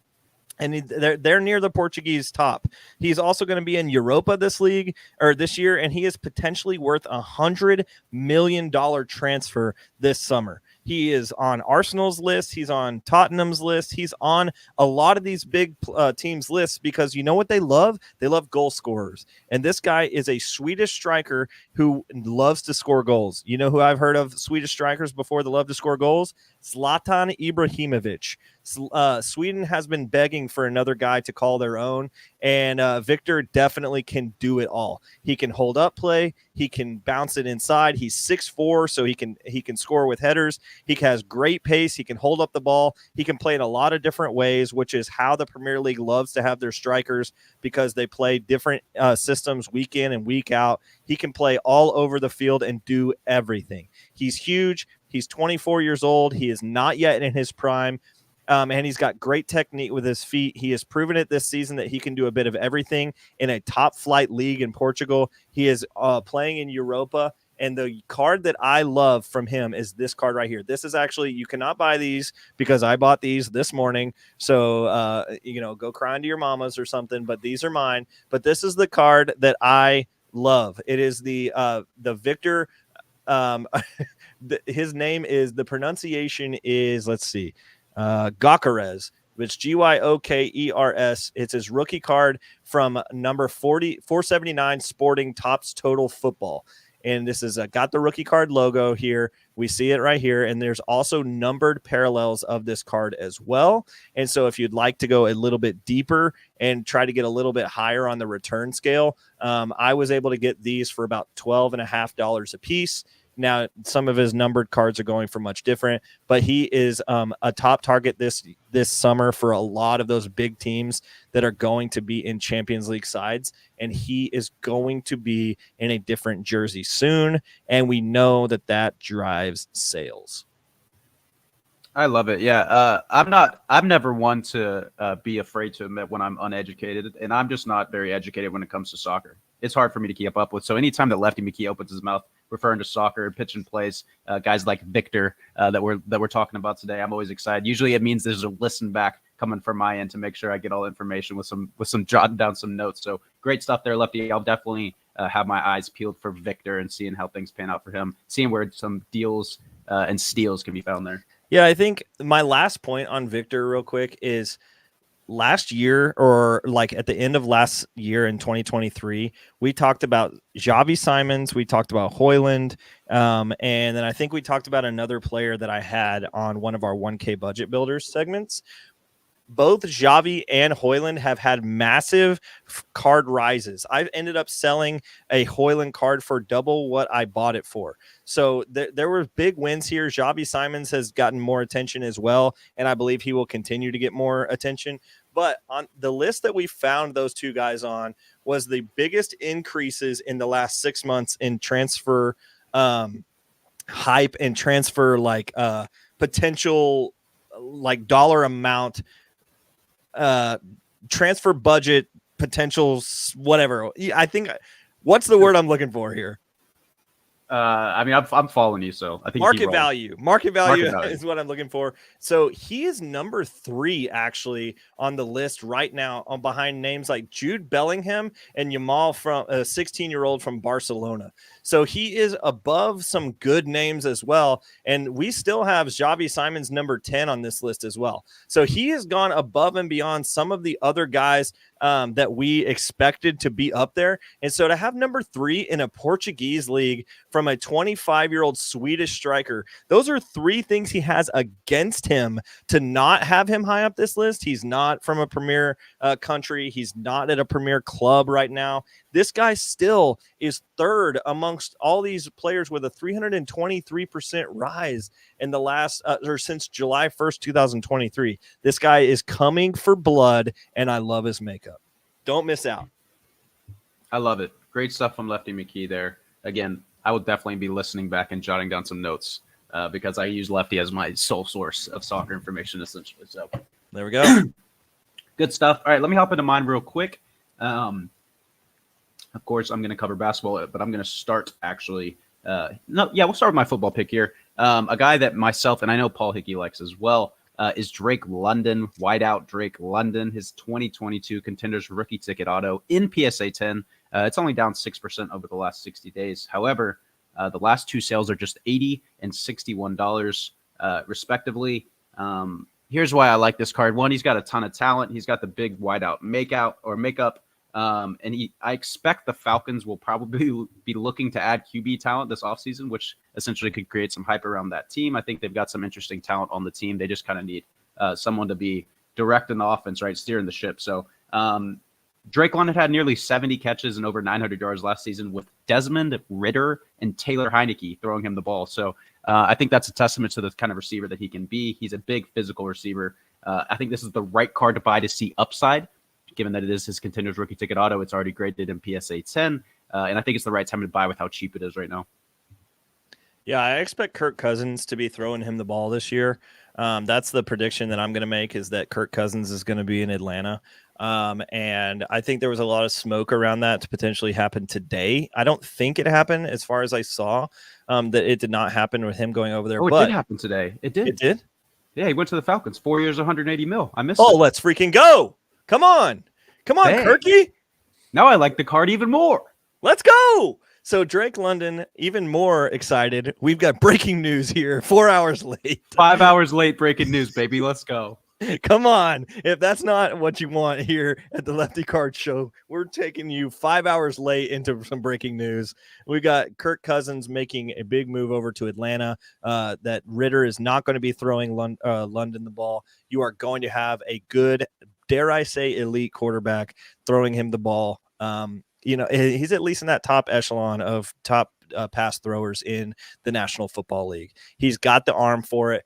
and they're near the Portuguese top. He's also going to be in Europa this year, and he is potentially worth $100 million transfer this summer. He is on Arsenal's list. He's on Tottenham's list. He's on a lot of these big teams' lists because you know what they love? They love goal scorers. And this guy is a Swedish striker who loves to score goals. You know who I've heard of Swedish strikers before that love to score goals? Zlatan Ibrahimovic. Sweden has been begging for another guy to call their own, and Victor definitely can do it all. He can hold up play. He can bounce it inside. He's 6'4", so he can score with headers. He has great pace. He can hold up the ball. He can play in a lot of different ways, which is how the Premier League loves to have their strikers, because they play different systems week in and week out. He can play all over the field and do everything. He's huge. He's 24 years old. He is not yet in his prime. And he's got great technique with his feet. He has proven it this season that he can do a bit of everything in a top flight league in Portugal. He is playing in Europa, And the card that I love from him is this card right here. This is actually, you cannot buy these because I bought these this morning. So, go cry into your mamas or something, but these are mine. But this is the card that I love. It is the Victor. His name is, the pronunciation is, let's see, Gyökeres. It's Gyokers. It's his rookie card from number 479 Sporting Topps Total Football. And this is got the rookie card logo here. We see it right here. And there's also numbered parallels of this card as well. And so if you'd like to go a little bit deeper and try to get a little bit higher on the return scale, I was able to get these for about $12.50 a piece. Now, some of his numbered cards are going for much different, but he is a top target this summer for a lot of those big teams that are going to be in Champions League sides, and he is going to be in a different jersey soon, and we know that drives sales. I love it. Yeah, I'm never one to be afraid to admit when I'm uneducated, and I'm just not very educated when it comes to soccer. It's hard for me to keep up with. So anytime that Lefty McKee opens his mouth referring to soccer, pitch and plays, guys like Victor that we're talking about today, I'm always excited. Usually it means there's a listen back coming from my end to make sure I get all the information with some jotting down some notes. So great stuff there, Lefty. I'll definitely have my eyes peeled for Victor and seeing how things pan out for him, seeing where some deals and steals can be found there. Yeah, I think my last point on Victor real quick is last year, or like at the end of last year in 2023, we talked about Xavi Simons, we talked about Højlund, and then I think we talked about another player that I had on one of our 1K budget builders segments. Both Xavi and Højlund have had massive card rises. I've ended up selling a Højlund card for double what I bought it for. So there were big wins here. Xavi Simons has gotten more attention as well, and I believe he will continue to get more attention. But on the list that we found those two guys on was the biggest increases in the last 6 months in transfer hype and transfer potential dollar amount, transfer budget potentials, whatever. I think, what's the word I'm looking for here? I'm following you, so I think market value is what I'm looking for. So he is number 3 actually on the list right now, on behind names like Jude Bellingham and Yamal, from a 16-year-old from Barcelona. So he is above some good names as well, and we still have Xavi Simons number 10 on this list as well. So he has gone above and beyond some of the other guys that we expected to be up there. And so to have number 3 in a Portuguese league from a 25-year-old Swedish striker, those are 3 things he has against him to not have him high up this list. He's not from a premier country. He's not at a premier club right now. This guy still is 3rd amongst all these players with a 323% rise in the last or since July 1st, 2023. This guy is coming for blood, and I love his makeup. Don't miss out. I love it. Great stuff from Lefty McKee there. Again, I will definitely be listening back and jotting down some notes because I use Lefty as my sole source of soccer information, essentially. So there we go. Good stuff. All right, let me hop into mine real quick. Of course, I'm going to cover basketball, but I'm going to start actually. We'll start with my football pick here. A guy that myself and I know Paul Hickey likes as well is Drake London, wideout Drake London, his 2022 Contenders rookie ticket auto in PSA 10. It's only down 6% over the last 60 days. However, the last 2 sales are just $80 and $61 respectively. Here's why I like this card. One, he's got a ton of talent. He's got the big wideout makeup. And I expect the Falcons will probably be looking to add QB talent this offseason, which essentially could create some hype around that team. I think they've got some interesting talent on the team. They just kind of need someone to be directing the offense, right, steering the ship. So Drake London had nearly 70 catches and over 900 yards last season with Desmond Ridder and Taylor Heineke throwing him the ball. So I think that's a testament to the kind of receiver that he can be. He's a big physical receiver. I think this is the right card to buy to see upside. Given that it is his Contenders rookie ticket auto, it's already graded in PSA 10, and I think it's the right time to buy with how cheap it is right now. Yeah, I expect Kirk Cousins to be throwing him the ball this year. That's the prediction that I'm going to make, is that Kirk Cousins is going to be in Atlanta. And I think there was a lot of smoke around that to potentially happen today. I don't think it happened, as far as I saw, that it did not happen with him going over there. Oh, it but did happen today. It did. It did? Yeah, he went to the Falcons. 4 years, 180 mil. I missed Oh, it. let's freaking go. Come on. Dang. Kirky. Now I like the card even more. Let's go. So Drake London, even more excited. We've got breaking news here. 4 hours late. 5 hours late breaking news, baby. Let's go. Come on. If that's not what you want here at the Lefty Cards Show, we're taking you 5 hours late into some breaking news. We got Kirk Cousins making a big move over to Atlanta. That Ritter is not going to be throwing London the ball. You are going to have a good, dare I say, elite quarterback throwing him the ball. He's at least in that top echelon of top pass throwers in the National Football League. He's got the arm for it.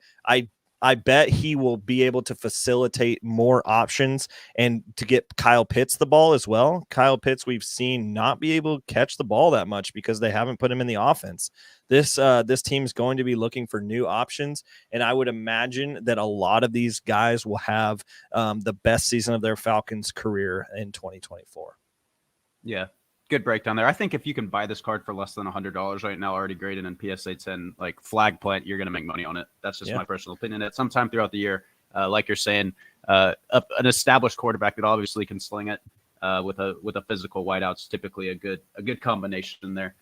I bet he will be able to facilitate more options and to get Kyle Pitts the ball as well. Kyle Pitts, we've seen not be able to catch the ball that much because they haven't put him in the offense. This team's going to be looking for new options, and I would imagine that a lot of these guys will have the best season of their Falcons career in 2024. Yeah, good breakdown there. I think if you can buy this card for less than $100 right now, already graded in PSA 10, like flag plant, you're going to make money on it. That's just my personal opinion. At some time throughout the year, like you're saying, an established quarterback that obviously can sling it with a physical wideout's typically a good combination there.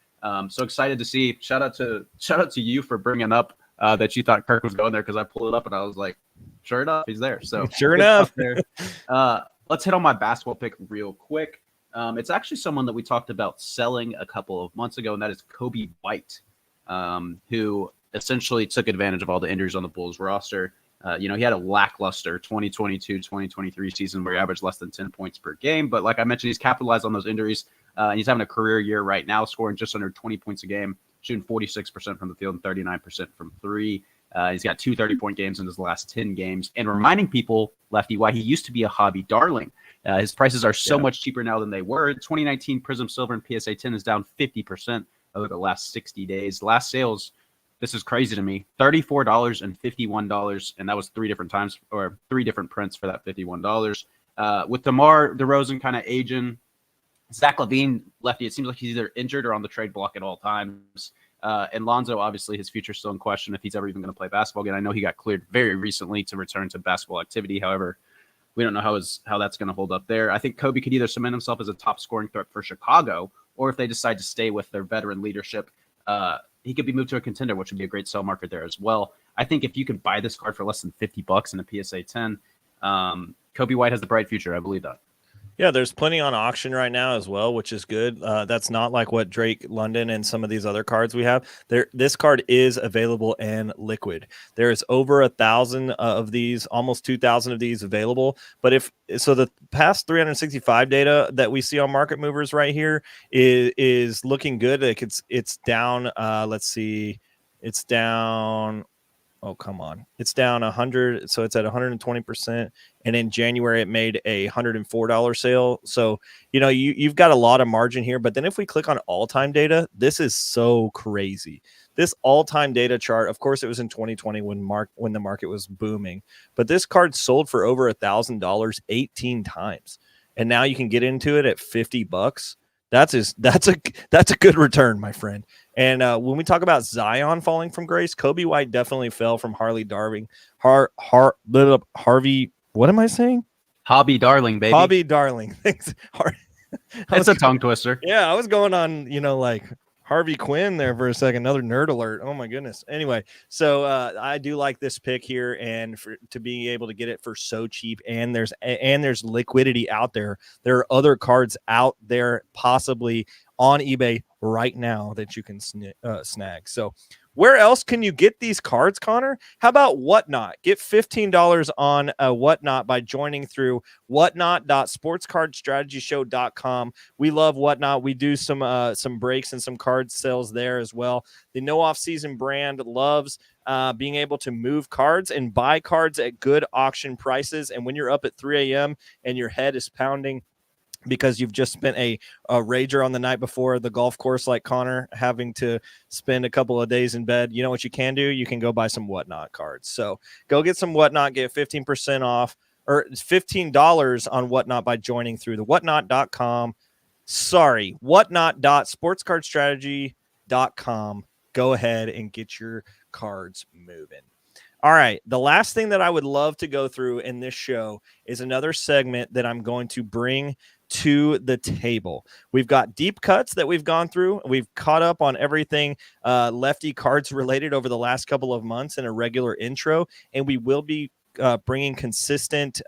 So excited to see. Shout out to you for bringing up that you thought Kirk was going there, because I pulled it up and I was like, sure enough, he's there. So sure enough. There. Let's hit on my basketball pick real quick. It's actually someone that we talked about selling a couple of months ago, and that is Kobe White, who essentially took advantage of all the injuries on the Bulls roster. He had a lackluster 2022-2023 season where he averaged less than 10 points per game. But like I mentioned, he's capitalized on those injuries. And he's having a career year right now, scoring just under 20 points a game, shooting 46% from the field and 39% from three. He's got 2 30-point games in his last 10 games. And reminding people, Lefty, why he used to be a hobby darling. His prices are so much cheaper now than they were. 2019 Prism Silver and PSA 10 is down 50% over the last 60 days. Last sales, this is crazy to me, $34 and $51. And that was 3 different times, or 3 different prints for that $51. With DeMar DeRozan kind of aging, Zach LaVine, Lefty, it seems like he's either injured or on the trade block at all times. And Lonzo, obviously, his future's still in question if he's ever even going to play basketball again. I know he got cleared very recently to return to basketball activity. However, we don't know how that's going to hold up there. I think Kobe could either cement himself as a top scoring threat for Chicago, or if they decide to stay with their veteran leadership, he could be moved to a contender, which would be a great sell market there as well. I think if you could buy this card for less than $50 in a PSA 10, Kobe White has the bright future. I believe that. Yeah, there's plenty on auction right now as well, which is good. That's not like what Drake London and some of these other cards we have. This card is available and liquid. There is over 1,000 of these, almost 2,000 of these available. But the past 365 data that we see on Market Movers right here is looking good. Like it's down. Let's see, it's down. Oh, come on. It's down 100. So it's at 120%. And in January, it made a $104 sale. So, you've got a lot of margin here. But then if we click on all-time data, this is so crazy. This all-time data chart, of course, it was in 2020 when the market was booming. But this card sold for over $1,000 18 times. And now you can get into it at $50. That's a good return, my friend. And when we talk about Zion falling from grace, Kobe White definitely fell from Harvey. What am I saying? Hobby darling, baby. Hobby darling. Thanks. It's a tongue twister. Yeah, I was going on, like Harvey Quinn there for a second. Another nerd alert. Oh my goodness. Anyway, so I do like this pick here, and to be able to get it for so cheap, and there's liquidity out there. There are other cards out there possibly on eBay right now that you can snag. So where else can you get these cards, Connor? How about Whatnot? Get $15 on Whatnot by joining through whatnot.sportscardstrategyshow.com. We love Whatnot. We do some breaks and some card sales there as well. The No Off Season brand loves being able to move cards and buy cards at good auction prices. And when you're up at 3 a.m. and your head is pounding, because you've just spent a rager on the night before the golf course like Connor, having to spend a couple of days in bed, you know what you can do? You can go buy some Whatnot cards. So go get some Whatnot, get 15% off or $15 on Whatnot by joining through the whatnot.com. Sorry, whatnot.sportscardstrategy.com. Go ahead and get your cards moving. All right. The last thing that I would love to go through in this show is another segment that I'm going to bring to the table. We've got deep cuts that we've gone through. We've caught up on everything Lefty Cards related over the last couple of months in a regular intro, and we will be bringing consistent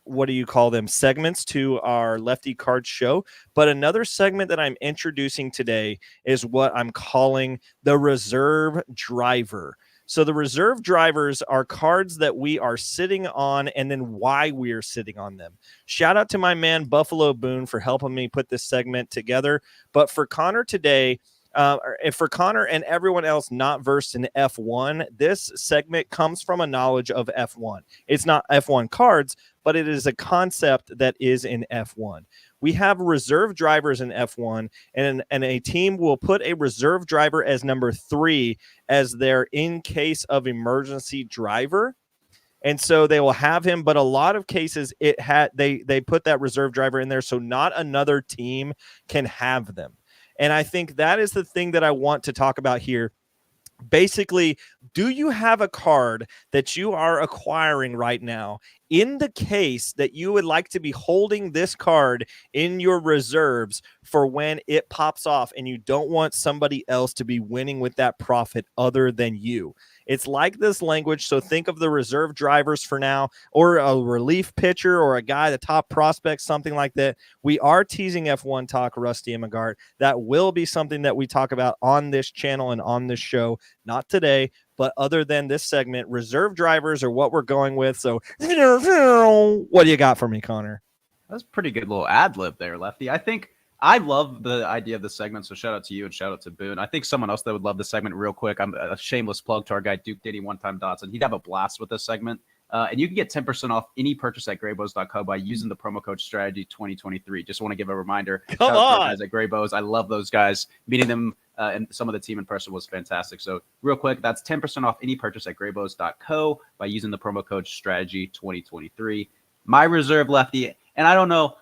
what do you call them, segments to our Lefty Cards show. But another segment that I'm introducing today is what I'm calling the reserve driver. So the reserve drivers are cards that we are sitting on and then why we are sitting on them. Shout out to my man Buffalo Boone for helping me put this segment together. But for Connor today, for Connor and everyone else not versed in F1, this segment comes from a knowledge of F1. It's not F1 cards, but it is a concept that is in F1. We have reserve drivers in F1, and a team will put a reserve driver as number 3 as their in case of emergency driver. And so they will have him, but a lot of cases they put that reserve driver in there so not another team can have them. And I think that is the thing that I want to talk about here. Basically, do you have a card that you are acquiring right now in the case that you would like to be holding this card in your reserves for when it pops off and you don't want somebody else to be winning with that profit other than you? It's like this language. So think of the reserve drivers for now, or a relief pitcher or a guy, the top prospect, something like that. We are teasing F1 talk, Rusty and McGart. That will be something that we talk about on this channel and on this show. Not today, but other than this segment, reserve drivers are what we're going with. So what do you got for me, Connor? That's a pretty good little ad lib there, Lefty. I love the idea of the segment, so shout out to you and shout out to Boone. I think someone else that would love the segment real quick. I'm a shameless plug to our guy Duke Diddy One Time Dotson. He'd have a blast with this segment. And you can get 10% off any purchase at Graybos.co by using the promo code Strategy 2023. Just want to give a reminder. Come on, guys at Graybos. I love those guys. Meeting them and some of the team in person was fantastic. So real quick, that's 10% off any purchase at Graybos.co by using the promo code Strategy 2023. My reserve, Lefty, and I don't know.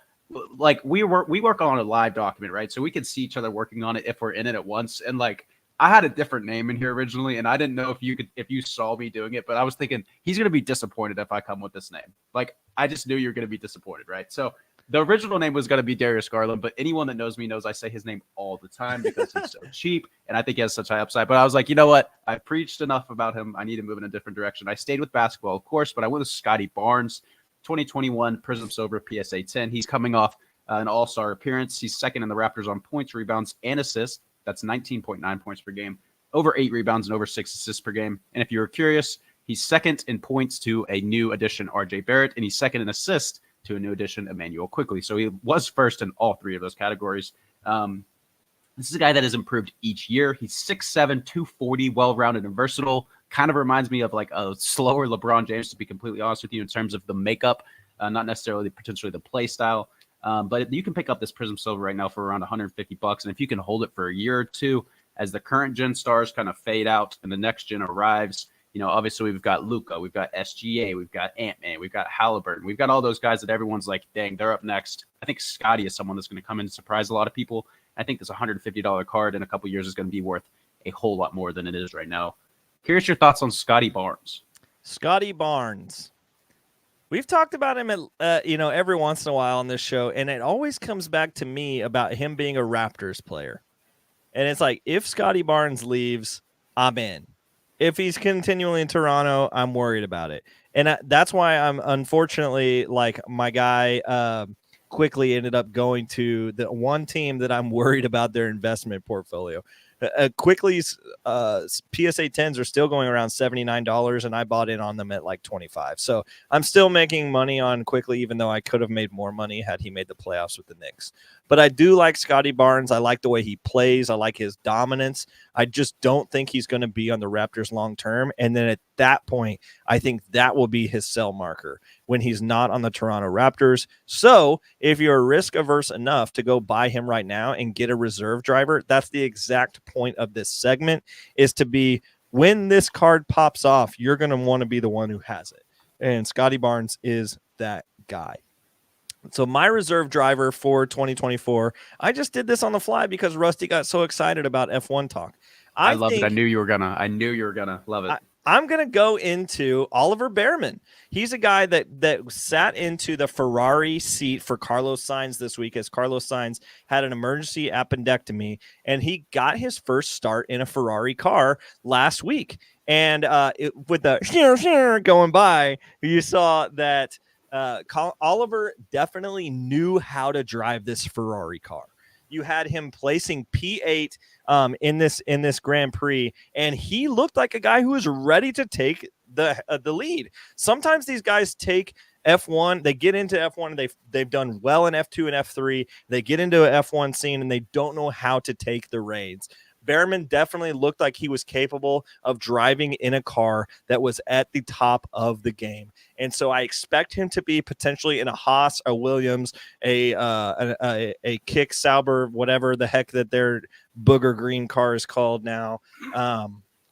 Like we work on a live document, right? So we can see each other working on it if we're in it at once. And like I had a different name in here originally, and I didn't know if you saw me doing it, but I was thinking he's gonna be disappointed if I come with this name. Like I just knew you're gonna be disappointed, right? So the original name was gonna be Darius Garland, but anyone that knows me knows I say his name all the time because he's so cheap and I think he has such high upside. But I was like, you know what? I preached enough about him. I need to move in a different direction. I stayed with basketball, of course, but I went with Scotty Barnes. 2021 Prism Silver PSA 10. He's coming off an all-star appearance. He's second in the Raptors on points, rebounds, and assists. That's 19.9 points per game, over 8 rebounds and over 6 assists per game. And if you were curious, he's second in points to a new addition, RJ Barrett, and he's second in assists to a new addition, Emmanuel Quickly. So he was first in all 3 of those categories. This is a guy that has improved each year. He's 6'7", 240, well-rounded and versatile. Kind of reminds me of like a slower LeBron James, to be completely honest with you, in terms of the makeup, not necessarily potentially the play style. But you can pick up this Prism Silver right now for around $150. And if you can hold it for a year or two as the current gen stars kind of fade out and the next gen arrives, you know, obviously we've got Luka, we've got SGA, we've got Ant-Man, we've got Halliburton, we've got all those guys that everyone's like, dang, they're up next. I think Scotty is someone that's going to come in and surprise a lot of people. I think this $150 card in a couple years is going to be worth a whole lot more than it is right now. Here's your thoughts on Scotty Barnes. Scotty Barnes. We've talked about him at, every once in a while on this show, and it always comes back to me about him being a Raptors player. And it's like, if Scotty Barnes leaves, I'm in. If he's continually in Toronto, I'm worried about it. And that's why I'm unfortunately, like, my guy quickly ended up going to the one team that I'm worried about their investment portfolio. Quickly's PSA 10s are still going around $79, and I bought in on them at like $25. So I'm still making money on Quickly, even though I could have made more money had he made the playoffs with the Knicks. But I do like Scotty Barnes. I like the way he plays. I like his dominance. I just don't think he's going to be on the Raptors long term. And then at that point, I think that will be his sell marker when he's not on the Toronto Raptors. So if you're risk averse enough to go buy him right now and get a reserve driver, that's the exact point of this segment, is to be, when this card pops off, you're going to want to be the one who has it. And Scotty Barnes is that guy. So my reserve driver for 2024, I just did this on the fly because Rusty got so excited about F1 talk. I love it. I knew you were gonna love it. I'm going to go into Oliver Behrman. He's a guy that sat into the Ferrari seat for Carlos Sainz this week, as Carlos Sainz had an emergency appendectomy, and he got his first start in a Ferrari car last week. And with the going by, you saw that Oliver definitely knew how to drive this Ferrari car. You had him placing P8 in this Grand Prix, and he looked like a guy who was ready to take the lead. Sometimes these guys take F1, they get into F1, and they've done well in F2 and F3. They get into an F1 scene, and they don't know how to take the reins. Behrman definitely looked like he was capable of driving in a car that was at the top of the game. And so I expect him to be potentially in a Haas, a Williams, a Kick Sauber, whatever the heck that their booger green car is called now.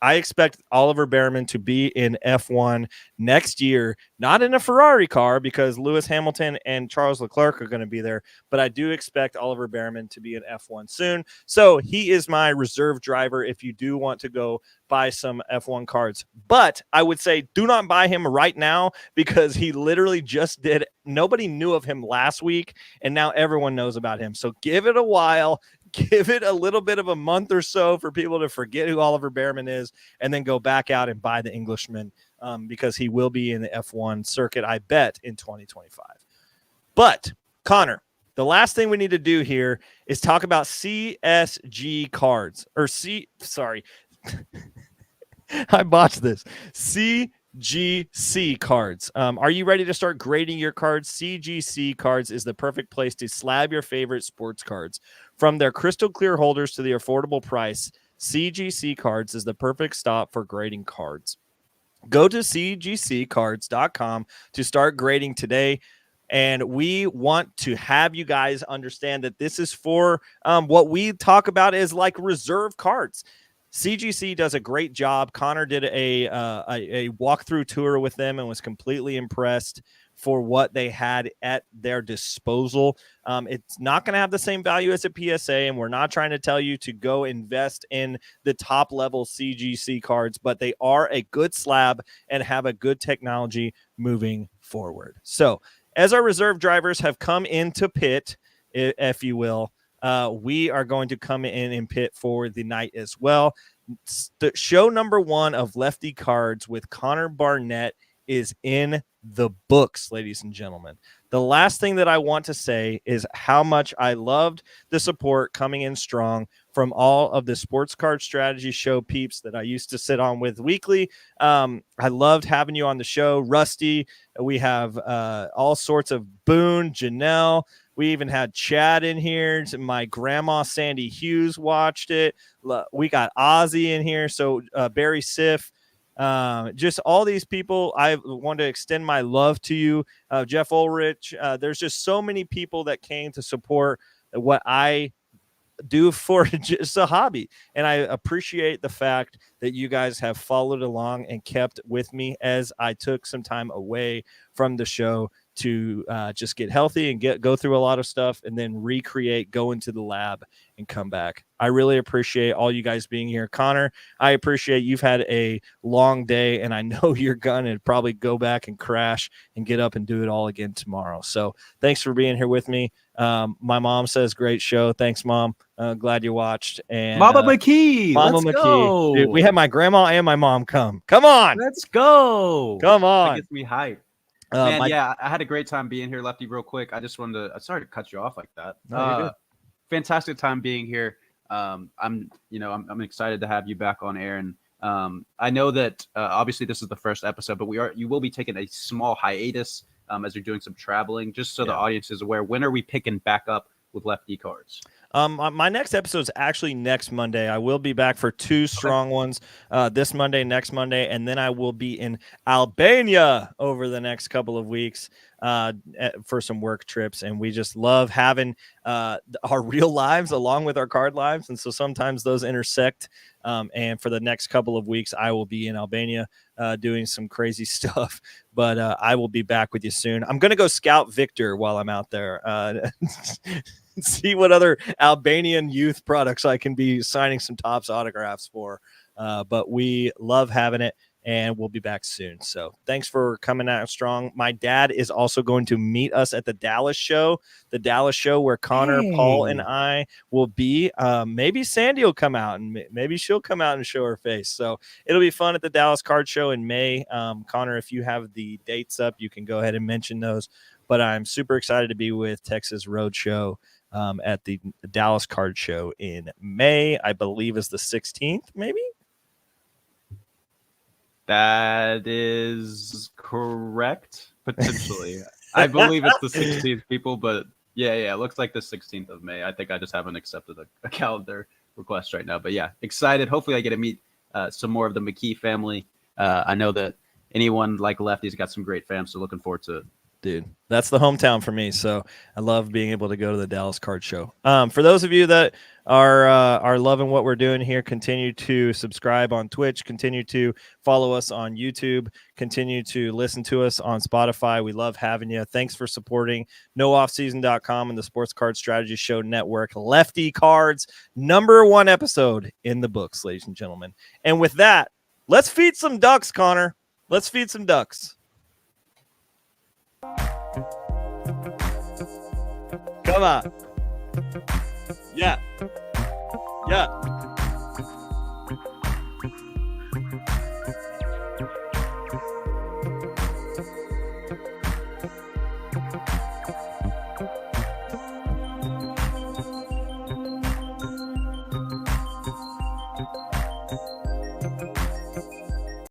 I expect Oliver Behrman to be in F1 next year, not in a Ferrari car because Lewis Hamilton and Charles Leclerc are going to be there, but I do expect Oliver Behrman to be in F1 soon. So he is my reserve driver if you do want to go buy some F1 cards. But I would say do not buy him right now because he literally just did. Nobody knew of him last week, and now everyone knows about him. So give it a while. Give it a little bit of a month or so for people to forget who Oliver Behrman is, and then go back out and buy the Englishman because he will be in the F1 circuit, I bet, in 2025. But, Connor, the last thing we need to do here is talk about CSG cards. I botched this. CGC cards. Are you ready to start grading your cards? CGC cards is the perfect place to slab your favorite sports cards. From their crystal clear holders to the affordable price, CGC cards is the perfect stop for grading cards. Go to cgccards.com to start grading today. And we want to have you guys understand that this is for what we talk about is like reserve cards. CGC does a great job. Connor did a walkthrough tour with them and was completely impressed for what they had at their disposal. It's not going to have the same value as a PSA, and we're not trying to tell you to go invest in the top level CGC cards, but they are a good slab and have a good technology moving forward. So as our reserve drivers have come into pit, if you will, we are going to come in and pit for the night as well. The show number 1 of Lefty Cards with Connor Barnett is in the books, ladies and gentlemen. The last thing that I want to say is how much I loved the support coming in strong from all of the Sports Card Strategy Show peeps that I used to sit on with weekly. I loved having you on the show. Rusty, we have all sorts of Boone, Janelle. We even had Chad in here. My grandma, Sandy Hughes, watched it. We got Ozzy in here. So Barry Siff. Just all these people, I want to extend my love to you. Jeff Ulrich. There's just so many people that came to support what I do for just a hobby. And I appreciate the fact that you guys have followed along and kept with me as I took some time away from the show to just get healthy and go through a lot of stuff and then recreate, go into the lab and come back. I really appreciate all you guys being here. Connor, I appreciate you've had a long day, and I know you're going to probably go back and crash and get up and do it all again tomorrow. So thanks for being here with me. My mom says, great show. Thanks, Mom. Glad you watched. And Mama McKee. Let's go. Dude, we had my grandma and my mom come. Come on. Let's go. Come on. That gets me hyped. Man, yeah, I had a great time being here, Lefty. Real quick, I just wanted to. Sorry to cut you off like that. No, fantastic time being here. I'm excited to have you back on air, and I know that obviously this is the first episode, but you will be taking a small hiatus as you're doing some traveling, just so the audience is aware. When are we picking back up with Lefty Cards? My next episode is actually next Monday. I will be back for 2 strong ones this Monday, next Monday, and then I will be in Albania over the next couple of weeks for some work trips. And we just love having our real lives along with our card lives. And so sometimes those intersect. And for the next couple of weeks, I will be in Albania doing some crazy stuff. But I will be back with you soon. I'm going to go scout Victor while I'm out there. See what other Albanian youth products I can be signing some Topps autographs for. But we love having it, and we'll be back soon. So thanks for coming out strong. My dad is also going to meet us at the Dallas show where Connor, Paul, and I will be. Maybe Sandy will come out, and maybe she'll come out and show her face. So it'll be fun at the Dallas Card Show in May. Connor, if you have the dates up, you can go ahead and mention those. But I'm super excited to be with Texas Roadshow at the Dallas Card Show in May. I believe is the 16th, maybe. That is correct, potentially. I believe it's the 16th, people, but yeah, it looks like the 16th of May. I think I just haven't accepted a calendar request right now. But yeah, excited. Hopefully I get to meet some more of the McKee family. I know that anyone like Lefty's got some great fans, so looking forward to it. Dude, that's the hometown for me. So I love being able to go to the Dallas Card Show. For those of you that are loving what we're doing here, continue to subscribe on Twitch, continue to follow us on YouTube, continue to listen to us on Spotify. We love having you. Thanks for supporting nooffseason.com and the Sports Card Strategy Show Network. Lefty Cards, #1 episode in the books, ladies and gentlemen. And with that, let's feed some ducks, Connor. Let's feed some ducks. Come on. Yeah.